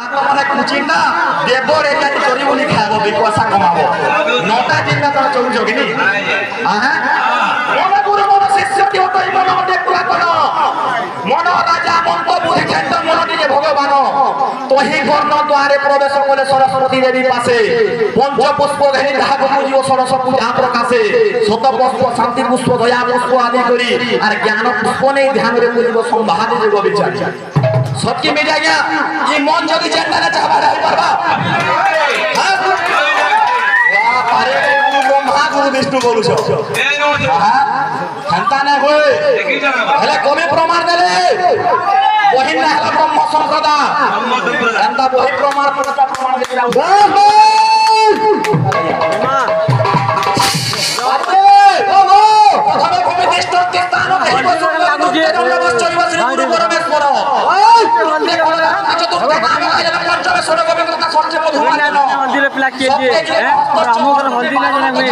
মানে কুচিং না দেবর এটা চরি বলি খাবো দুই পয়সা কমাবো নটা চিন্তা তোরা চলুছ কিনি হ্যাঁ মন গুরু মন শিষ্য কেউ তো মন অনেক পুরাতন মন রাজা মন্ত বুদ্ধি খেন্দ মন নিজে ভগবান তহি বর্ণ দ্বারে প্রবেশ কলে সরস্বতী দেবী পাশে পঞ্চপুষ্প ঘেনি যাহাকে পুজিব সরস্বতী পূজা প্রকাশে শত পুষ্প শান্তি পুষ্প দয়া পুষ্প আদি করি আর জ্ঞান পুষ্প নেই ধ্যানরে পুজিব সম্ভাদি যোগ বিচার সত্যি মিলে গিয়া এই মন যদি চেতনা চাহবা রহি পারবা হ্যাঁ আরে ব্রহ্মা গুরু বিষ্ণু বলুছ হ্যাঁ খান্তা না হই হেলে কবি প্রমাণ দেলে বহিন না হলা ব্রহ্ম সম্প্রদা খান্তা বহি প্রমাণ দিলা প্রথমে ভূমি দৃষ্টান্তে স্থান দেহিব সুন্দর গুরু পরমেশ্বর मंदिर पिला के हम हल्दी ना जाने में